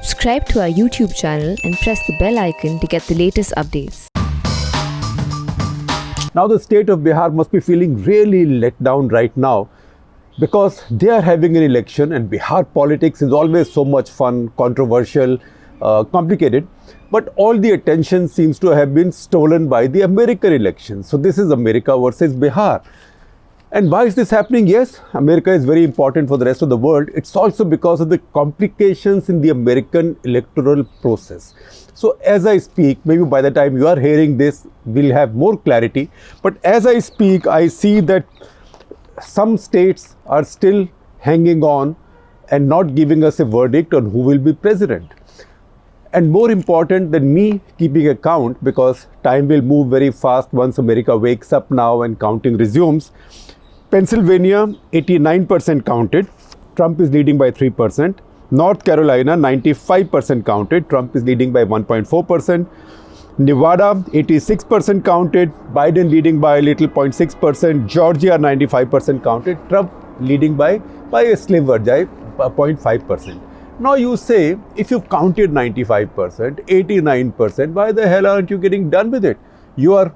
Subscribe to our YouTube channel and press the bell icon to get the latest updates. Now the state of Bihar must be feeling really let down right now because they are having an election, and Bihar politics is always so much fun, controversial, complicated. But all the attention seems to have been stolen by the American election. So this is America versus Bihar. And why is this happening? Yes, America is very important for the rest of the world. It's also because of the complications in the American electoral process. So as I speak, maybe by the time you are hearing this, we'll have more clarity. But as I speak, I see that some states are still hanging on and not giving us a verdict on who will be president. And more important than me keeping account, because time will move very fast once America wakes up now and counting resumes. Pennsylvania, 89% counted. Trump is leading by 3%. North Carolina, 95% counted. Trump is leading by 1.4%. Nevada, 86% counted. Biden leading by a little 0.6%. Georgia, 95% counted. Trump leading by a sliver, 0.5%. Now you say, if you've counted 95%, 89%, why the hell aren't you getting done with it? You are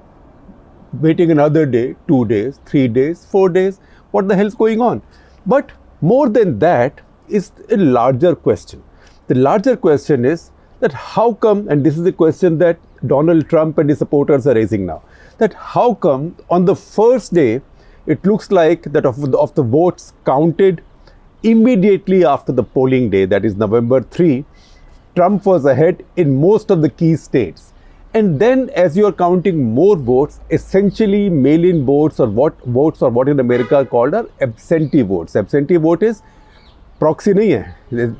waiting another day, 2 days, 3 days, 4 days. What the hell's going on? But more than that is a larger question. The larger question is that how come, and this is the question that Donald Trump and his supporters are raising now, that how come on the first day it looks like that of the votes counted immediately after the polling day, that is November 3, Trump was ahead in most of the key states. And then as you are counting more votes, essentially mail-in votes or what in America are called are absentee votes. Absentee vote is proxy nahi hai,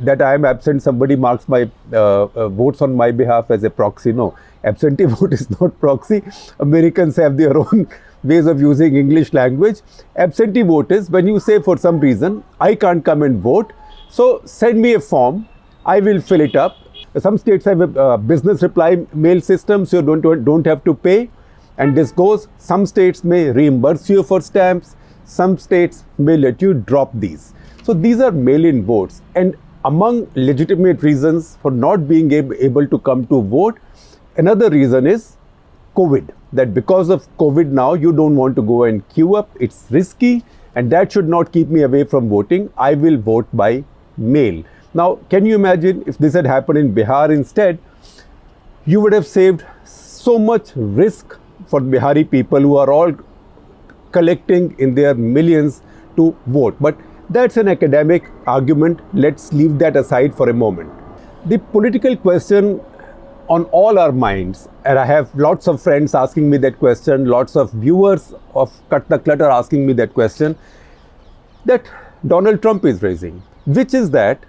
that I am absent, somebody marks my votes on my behalf as a proxy. No, absentee vote is not proxy. Americans have their own ways of using English language. Absentee vote is when you say for some reason, I can't come and vote, so send me a form, I will fill it up. Some states have a business reply mail system, so you don't have to pay, and this goes. Some states may reimburse you for stamps. Some states may let you drop these. So these are mail-in votes, and among legitimate reasons for not being able to come to vote, another reason is COVID. That because of COVID now, you don't want to go and queue up. It's risky, and that should not keep me away from voting. I will vote by mail. Now, can you imagine if this had happened in Bihar instead? You would have saved so much risk for Bihari people who are all collecting in their millions to vote. But that's an academic argument. Let's leave that aside for a moment. The political question on all our minds, and I have lots of friends asking me that question, lots of viewers of Cut the Clutter asking me that question, that Donald Trump is raising, which is that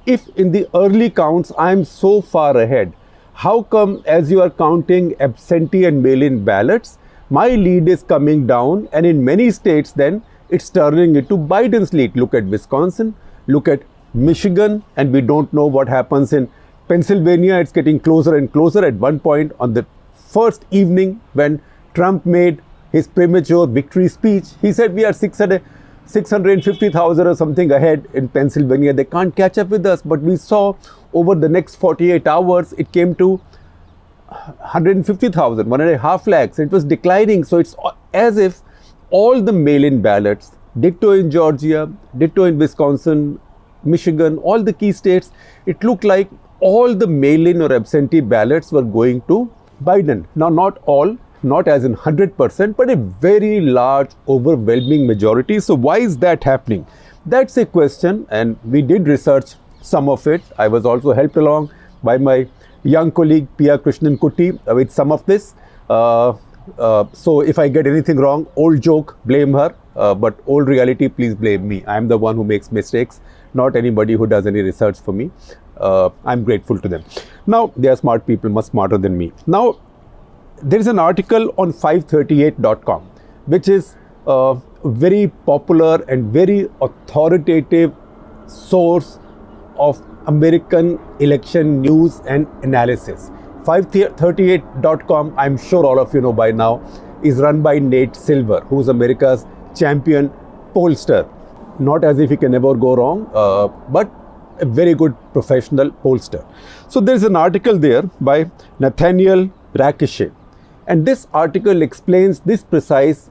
if in the early counts I am so far ahead, how come as you are counting absentee and mail-in ballots, my lead is coming down, and in many states then it's turning into Biden's lead. Look at Wisconsin, look at Michigan, and we don't know what happens in Pennsylvania. It's getting closer and closer. At one point on the first evening when Trump made his premature victory speech, he said we are 650,000 or something ahead in Pennsylvania. They can't catch up with us. But we saw over the next 48 hours, it came to 150,000, 1.5 lakhs. It was declining. So it's as if all the mail-in ballots, ditto in Georgia, ditto in Wisconsin, Michigan, all the key states, it looked like all the mail-in or absentee ballots were going to Biden. Now, not all, not as in 100%, but a very large, overwhelming majority. So why is that happening? That's a question, and we did research some of it. I was also helped along by my young colleague Pia Krishnan Kutty with some of this. So if I get anything wrong, old joke, blame her, but old reality, please blame me. I'm the one who makes mistakes, not anybody who does any research for me. I'm grateful to them. Now, they are smart people, much smarter than me. Now, there is an article on 538.com, which is a very popular and very authoritative source of American election news and analysis. 538.com, I'm sure all of you know by now, is run by Nate Silver, who's America's champion pollster. Not as if he can never go wrong, but a very good professional pollster. So there's an article there by Nathaniel Rakeshe, and this article explains this precise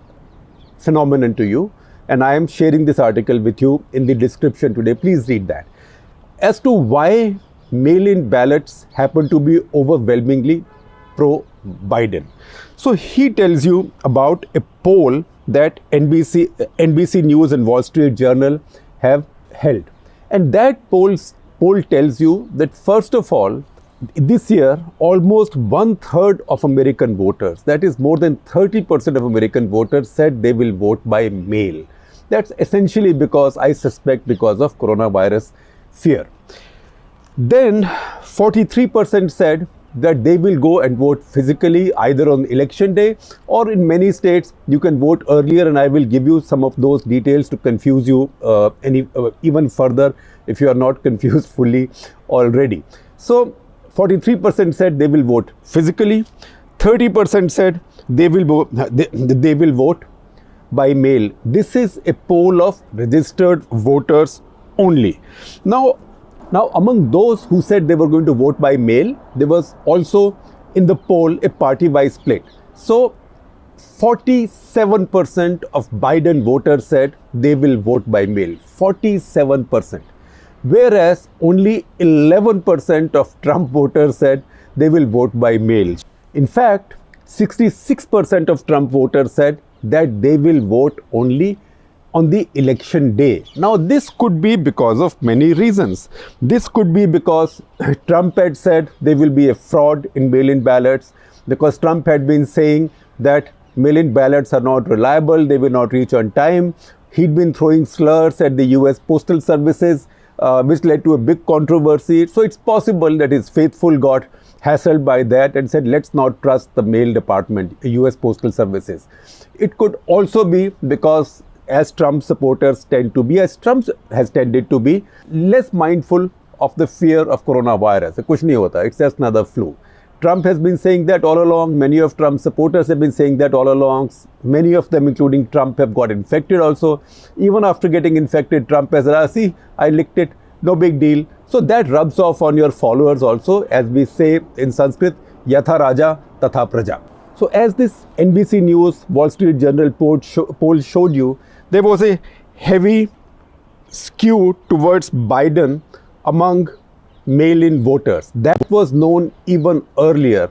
phenomenon to you, and I am sharing this article with you in the description today. Please read that. As to why mail-in ballots happen to be overwhelmingly pro-Biden. So he tells you about a poll that NBC News and Wall Street Journal have held. And that poll tells you that, first of all, this year, almost 1/3 of American voters, that is more than 30% of American voters, said they will vote by mail. That's essentially because, I suspect, because of coronavirus fear. Then 43% said that they will go and vote physically, either on election day, or in many states you can vote earlier, and I will give you some of those details to confuse you even further if you are not confused fully already. So 43% said they will vote physically, 30% said they will vote by mail. This is a poll of registered voters only. Now, among those who said they were going to vote by mail, there was also in the poll a party-wise split. So 47% of Biden voters said they will vote by mail. 47%. Whereas only 11% of Trump voters said they will vote by mail. In fact, 66% of Trump voters said that they will vote only on the election day. Now, this could be because of many reasons. This could be because Trump had said there will be a fraud in mail-in ballots, because Trump had been saying that mail-in ballots are not reliable, they will not reach on time. He'd been throwing slurs at the US Postal Services, which led to a big controversy. So it's possible that his faithful got hassled by that and said, let's not trust the mail department, US Postal Services. It could also be because, as Trump supporters tend to be, as Trump has tended to be, less mindful of the fear of coronavirus. Kuch nahi hota, it's just another flu. Trump has been saying that all along. Many of Trump's supporters have been saying that all along. Many of them, including Trump, have got infected also. Even after getting infected, Trump has said, see, I licked it, no big deal. So that rubs off on your followers also. As we say in Sanskrit, yatha raja tatha praja. So as this NBC News, Wall Street Journal poll showed you, there was a heavy skew towards Biden among mail-in voters. That was known even earlier.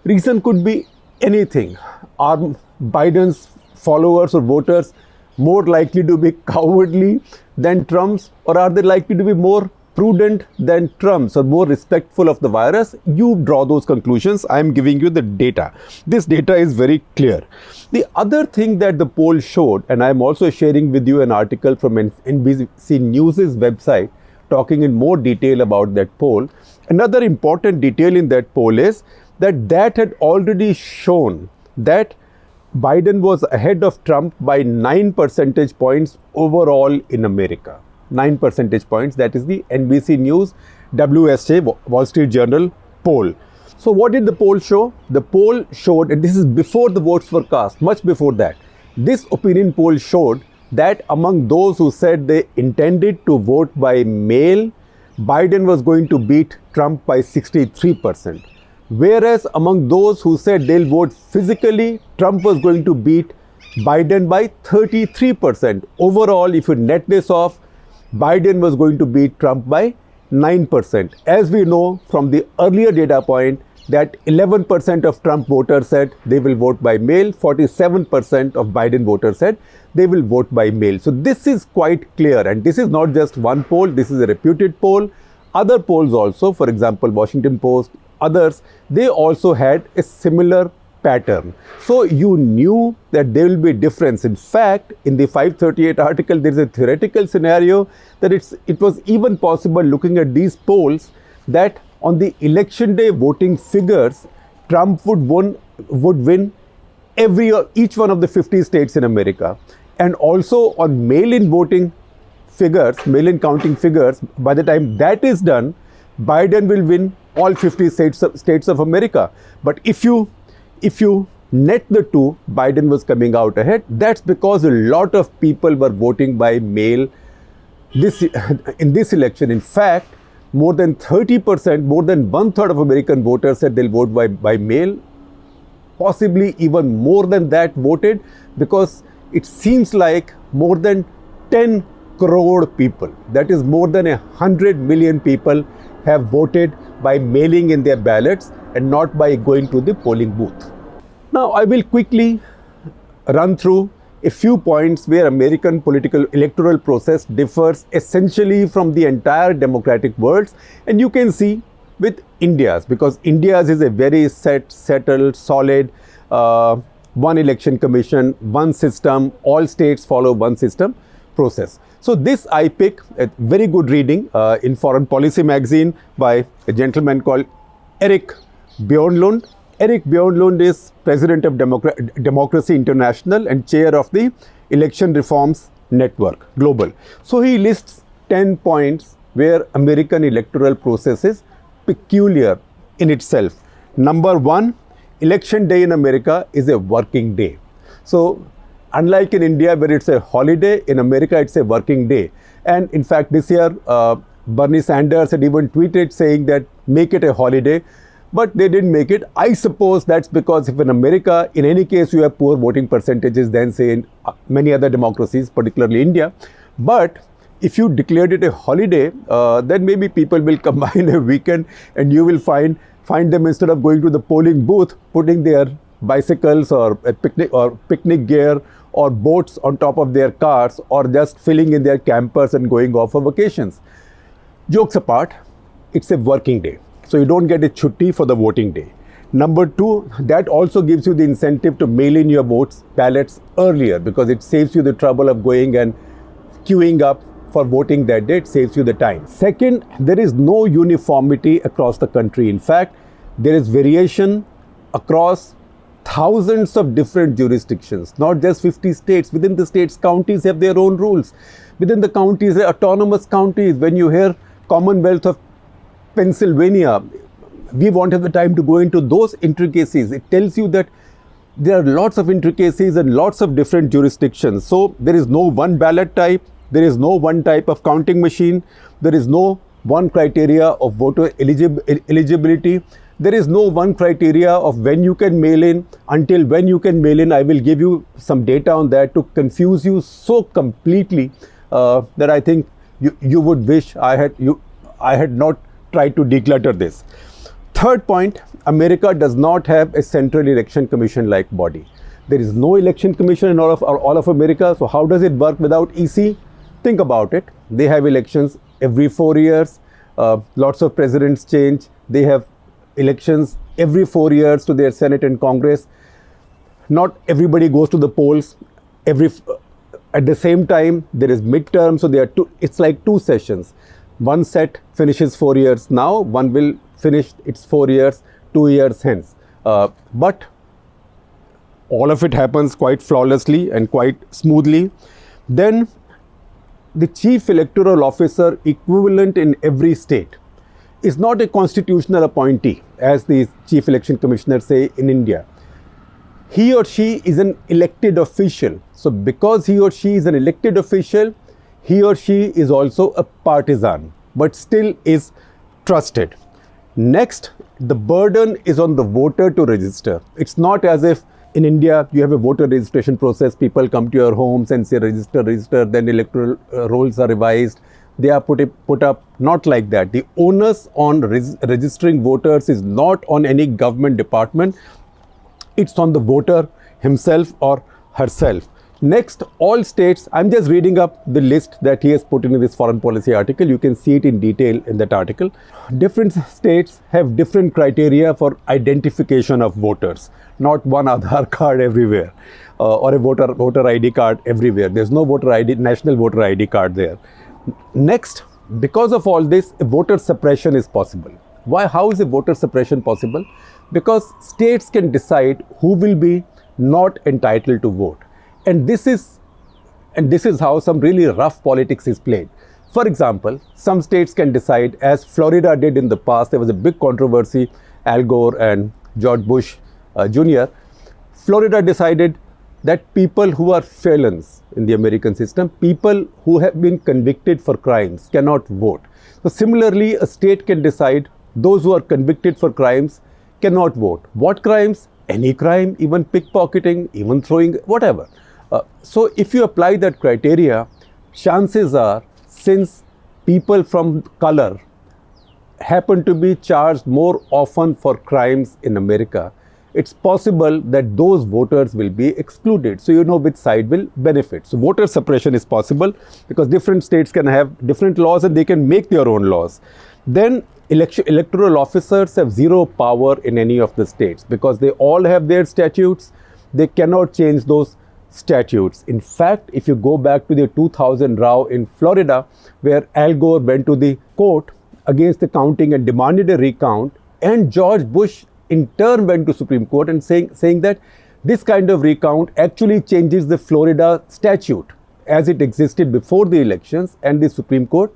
Reason could be anything. Are Biden's followers or voters more likely to be cowardly than Trump's, or are they likely to be more prudent than Trump's or more respectful of the virus? You draw those conclusions. I am giving you the data. This data is very clear. The other thing that the poll showed, and I am also sharing with you an article from NBC News's website talking in more detail about that poll. Another important detail in that poll is that had already shown that Biden was ahead of Trump by 9 percentage points overall in America. 9 percentage points. That is the NBC News WSJ Wall Street Journal poll. So what did the poll show? The poll showed, and this is before the votes were cast, much before that. This opinion poll showed that among those who said they intended to vote by mail, Biden was going to beat Trump by 63%. Whereas among those who said they'll vote physically, Trump was going to beat Biden by 33%. Overall, if you net this off, Biden was going to beat Trump by 9%. As we know from the earlier data point, that 11% of Trump voters said they will vote by mail, 47% of Biden voters said they will vote by mail. So this is quite clear, and this is not just one poll, this is a reputed poll. Other polls also, for example, Washington Post, others, they also had a similar pattern. So you knew that there will be a difference. In fact, in the 538 article, there is a theoretical scenario that it was even possible, looking at these polls, that on the election day voting figures, Trump would win each one of the 50 states in America. And also on mail-in voting figures, mail-in counting figures, by the time that is done, Biden will win all 50 states of America. But if you net the two, Biden was coming out ahead. That's because a lot of people were voting by mail this in this election. In fact, more than 30%, more than one third of American voters said they'll vote by mail. Possibly even more than that voted, because it seems like more than 10 crore people, that is more than 100 million people, have voted by mailing in their ballots and not by going to the polling booth. Now I will quickly run through a few points where American political electoral process differs essentially from the entire democratic world, and you can see with India's, because India's is a very settled, solid, one election commission, one system, all states follow one system process. So this I pick a very good reading in Foreign Policy magazine by a gentleman called Erik Bjornlund. Erik Bjornlund is president of Democracy International and chair of the Election Reforms Network Global. So he lists 10 points where American electoral process is peculiar in itself. Number one, election day in America is a working day. So unlike in India where it's a holiday, in America it's a working day. And in fact this year Bernie Sanders had even tweeted saying that make it a holiday, but they didn't make it. I suppose that's because if in America, in any case, you have poor voting percentages than say in many other democracies, particularly India. But if you declared it a holiday, then maybe people will combine a weekend and you will find them, instead of going to the polling booth, putting their bicycles or a picnic gear or boats on top of their cars, or just filling in their campers and going off for vacations. Jokes apart, it's a working day. So you don't get a chutti for the voting day. Number two, that also gives you the incentive to mail in your ballots earlier, because it saves you the trouble of going and queuing up for voting that day. It saves you the time. Second, there is no uniformity across the country. In fact, there is variation across thousands of different jurisdictions, not just 50 states. Within the states, counties have their own rules. Within the counties, there are autonomous counties. When you hear Commonwealth of Pennsylvania, we won't have the time to go into those intricacies. It tells you that there are lots of intricacies and lots of different jurisdictions. So there is no one ballot type, there is no one type of counting machine, there is no one criteria of voter eligibility, there is no one criteria of when you can mail in, until when you can mail in. I will give you some data on that to confuse you so completely that I think you would wish I had not tried to declutter this. Third point, America does not have a central election commission like body. There is no election commission in all of America. So how does it work without EC? Think about it. They have elections every 4 years. Lots of presidents change. They have elections every 4 years to their Senate and Congress. Not everybody goes to the polls at the same time. There is midterm, so there are two. It's like two sessions. One set finishes 4 years now, one will finish its 4 years 2 years hence. But all of it happens quite flawlessly and quite smoothly. Then the chief electoral officer equivalent in every state is not a constitutional appointee, as the chief election commissioners say in India. He or she is an elected official. So because he or she is an elected official, he or she is also a partisan, but still is trusted. Next, the burden is on the voter to register. It's not as if in India you have a voter registration process, people come to your homes and say register, then electoral rolls are revised. They are put up, not like that. The onus on registering voters is not on any government department. It's on the voter himself or herself. Next, all states, I'm just reading up the list that he has put in this foreign policy article. You can see it in detail in that article. Different states have different criteria for identification of voters. Not one Aadhaar card everywhere or a voter ID card everywhere. There's no national voter ID card there. Next, because of all this, voter suppression is possible. Why? How is a voter suppression possible? Because states can decide who will be not entitled to vote. And this is how some really rough politics is played. For example, some states can decide, as Florida did in the past. There was a big controversy, Al Gore and George Bush Jr. Florida decided that people who are felons, in the American system. People who have been convicted for crimes cannot vote. So similarly, a state can decide those who are convicted for crimes cannot vote. What crimes? Any crime, even pickpocketing, even throwing, whatever. So if you apply that criteria, chances are, since people from color happen to be charged more often for crimes in America, it's possible that those voters will be excluded. So you know which side will benefit. So voter suppression is possible because different states can have different laws and they can make their own laws. Then electoral officers have zero power in any of the states because they all have their statutes. They cannot change those statutes. In fact, if you go back to the 2000 row in Florida, where Al Gore went to the court against the counting and demanded a recount, and George Bush in turn went to Supreme Court and saying that this kind of recount actually changes the Florida statute as it existed before the elections, and the Supreme Court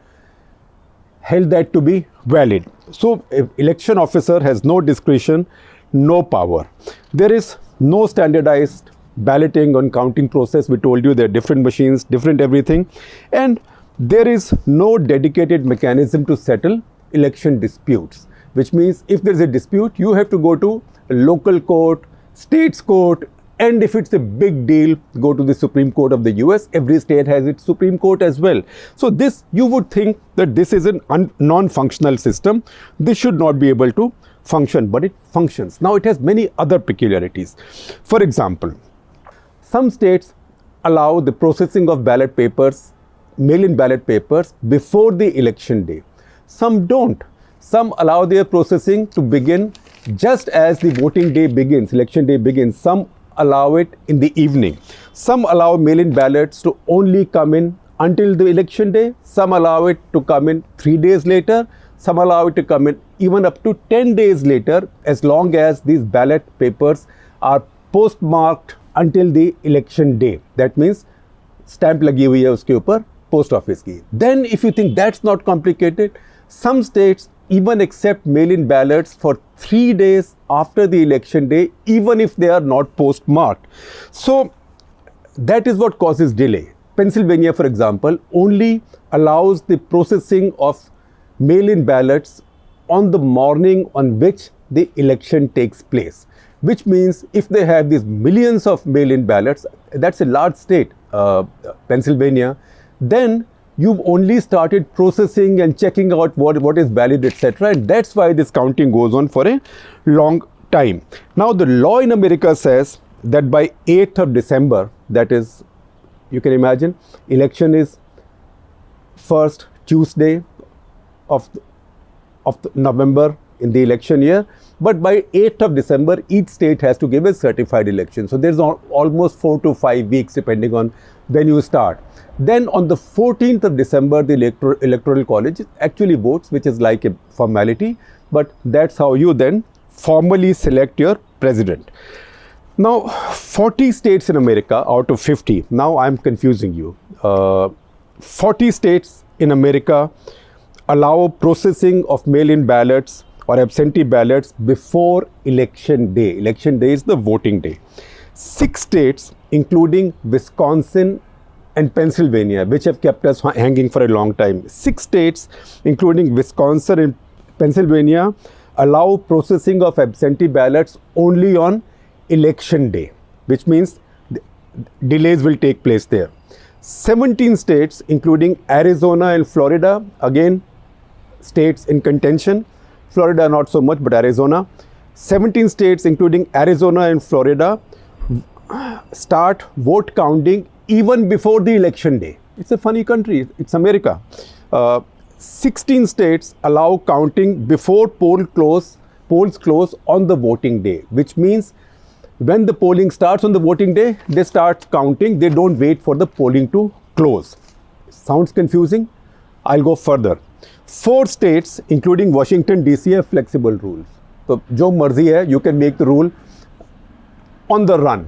held that to be valid. So election officer has no discretion, no power. There is no standardized balloting on counting process. We told you there are different machines, different everything, and there is no dedicated mechanism to settle election disputes, which means if there is a dispute, you have to go to a local court, state's court, and if it's a big deal, go to the Supreme Court of the US. Every state has its Supreme Court as well. So this, you would think that this is a non-functional system. This should not be able to function, but it functions. Now it has many other peculiarities. For example, some states allow the processing of ballot papers, mail-in ballot papers, before the election day. Some don't. Some allow their processing to begin just as the voting day begins, election day begins. Some allow it in the evening. Some allow mail-in ballots to only come in until the election day. Some allow it to come in 3 days later. Some allow it to come in even up to 10 days later, as long as these ballot papers are postmarked until the election day. That means stamp लगी हुई है उसके ऊपर post office की. Then if you think that's not complicated, some states even accept mail-in ballots for 3 days after the election day, even if they are not postmarked. So that is what causes delay. Pennsylvania, for example, only allows the processing of mail-in ballots on the morning on which the election takes place, which means if they have these millions of mail-in ballots, that's a large state, Pennsylvania, then you've only started processing and checking out what is valid, etc. And that's why this counting goes on for a long time. Now the law in America says that by 8th of December, that is, you can imagine, election is first Tuesday of November in the election year, but by 8th of December, each state has to give a certified election. So there's almost 4 to 5 weeks depending on when you start. Then on the 14th of December, the Electoral College actually votes, which is like a formality, but that's how you then formally select your president. Now, 40 states in America out of 50, now I'm confusing you. 40 states in America allow processing of mail-in ballots or absentee ballots before election day. Election day is the voting day. 6 states, including Wisconsin and Pennsylvania, which have kept us hanging for a long time. 6 states, including Wisconsin and Pennsylvania, allow processing of absentee ballots only on election day, which means delays will take place there. 17 states, including Arizona and Florida, again, states in contention. Florida not so much, but Arizona. 17 states, including Arizona and Florida, start vote counting even before the election day. It's a funny country, it's America. 16 states allow counting before polls close on the voting day, which means when the polling starts on the voting day, they start counting, they don't wait for the polling to close. Sounds confusing? I'll go further. 4 states, including Washington DC, have flexible rules. So, jo marzi hai, you can make the rule on the run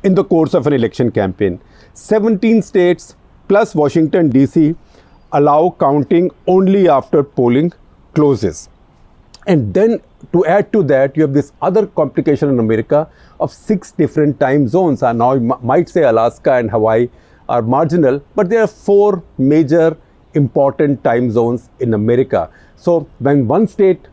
in the course of an election campaign. 17 states plus Washington DC allow counting only after polling closes. And then to add to that, you have this other complication in America of 6 different time zones. And now you might say Alaska and Hawaii are marginal, but there are 4 major important time zones in America. So when one state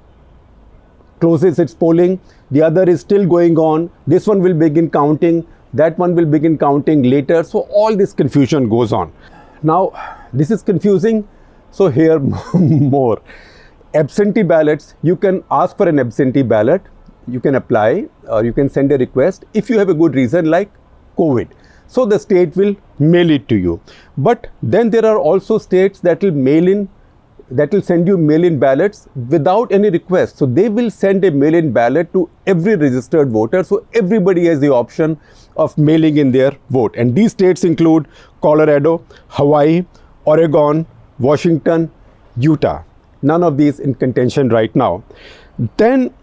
closes its polling, the other is still going on, this one will begin counting, that one will begin counting later. So all this confusion goes on. Now, this is confusing, so here more. Absentee ballots, you can ask for an absentee ballot, you can apply or you can send a request if you have a good reason like COVID. So the state will mail it to you. But then there are also states that will send you mail-in ballots without any request. So they will send a mail-in ballot to every registered voter. So everybody has the option of mailing in their vote. And these states include Colorado, Hawaii, Oregon, Washington, Utah. None of these in contention right now. Then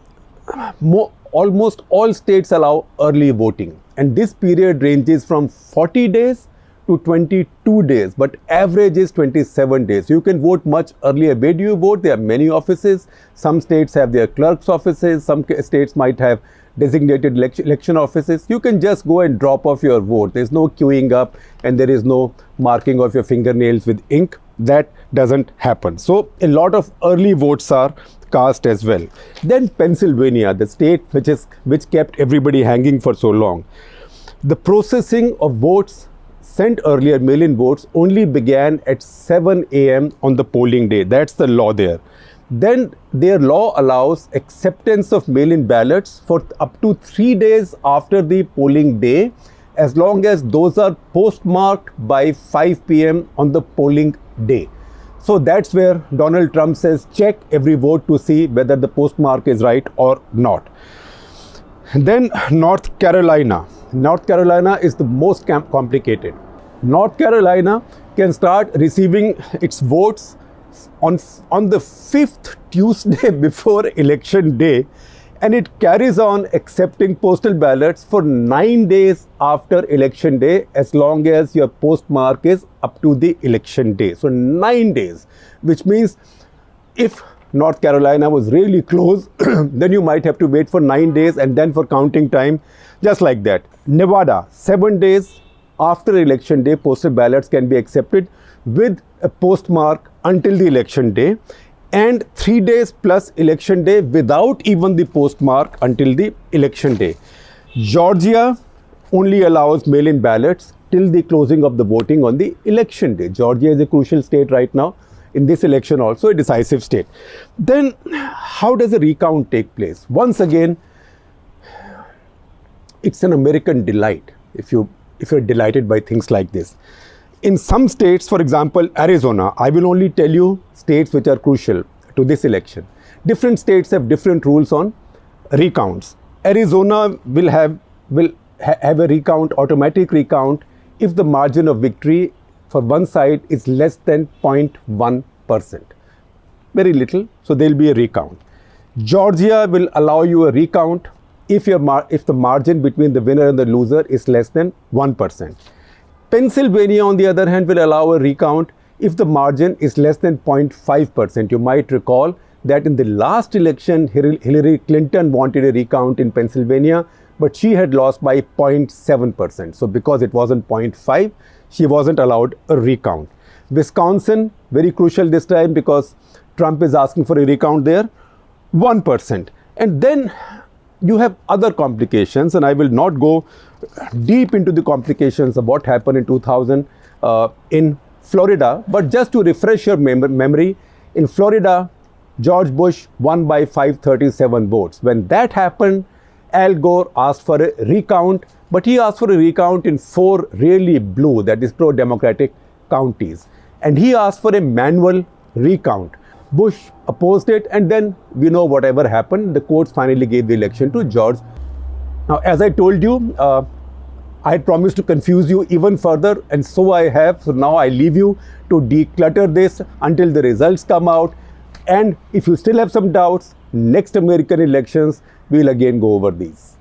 almost all states allow early voting. And this period ranges from 40 days to 22 days, but average is 27 days. You can vote much earlier. Where do you vote? There are many offices. Some states have their clerk's offices. Some states might have designated election offices. You can just go and drop off your vote. There's no queuing up and there is no marking of your fingernails with ink. That doesn't happen. So a lot of early votes are cast as well. Then Pennsylvania, the state which kept everybody hanging for so long. The processing of votes sent earlier, mail-in votes, only began at 7 a.m. on the polling day. That's the law there. Then their law allows acceptance of mail-in ballots for up to 3 days after the polling day, as long as those are postmarked by 5 p.m. on the polling day. So that's where Donald Trump says, check every vote to see whether the postmark is right or not. Then North Carolina. North Carolina is the most complicated. North Carolina can start receiving its votes on the 5th Tuesday before election day, and it carries on accepting postal ballots for 9 days after election day, as long as your postmark is up to the election day. So 9 days, which means if North Carolina was really close, then you might have to wait for 9 days and then for counting time, just like that. Nevada, 7 days after election day, postal ballots can be accepted with a postmark until the election day, and 3 days plus election day without even the postmark until the election day. Georgia only allows mail-in ballots till the closing of the voting on the election day. Georgia is a crucial state right now. In this election also a decisive state. Then how does a recount take place? Once again, it's an American delight if you're delighted by things like this. In some states, for example, Arizona, I will only tell you states which are crucial to this election. Different states have different rules on recounts. Arizona will have a recount, automatic recount, if the margin of victory for one side is less than 0.1%. Very little, so there will be a recount. Georgia will allow you a recount if the margin between the winner and the loser is less than 1%. Pennsylvania, on the other hand, will allow a recount if the margin is less than 0.5%. You might recall that in the last election, Hillary Clinton wanted a recount in Pennsylvania, but she had lost by 0.7%. So because it wasn't 0.5, she wasn't allowed a recount. Wisconsin, very crucial this time because Trump is asking for a recount there, 1%. And then you have other complications, and I will not go deep into the complications of what happened in 2000 in Florida, but just to refresh your memory, in Florida, George Bush won by 537 votes. When that happened, Al Gore asked for a recount, but he asked for a recount in 4 really blue, that is pro-democratic counties. And he asked for a manual recount. Bush opposed it, and then we know whatever happened. The courts finally gave the election to George. Now, as I told you, I had promised to confuse you even further, and so I have. So now I leave you to declutter this until the results come out. And if you still have some doubts, next American elections, we'll again go over these.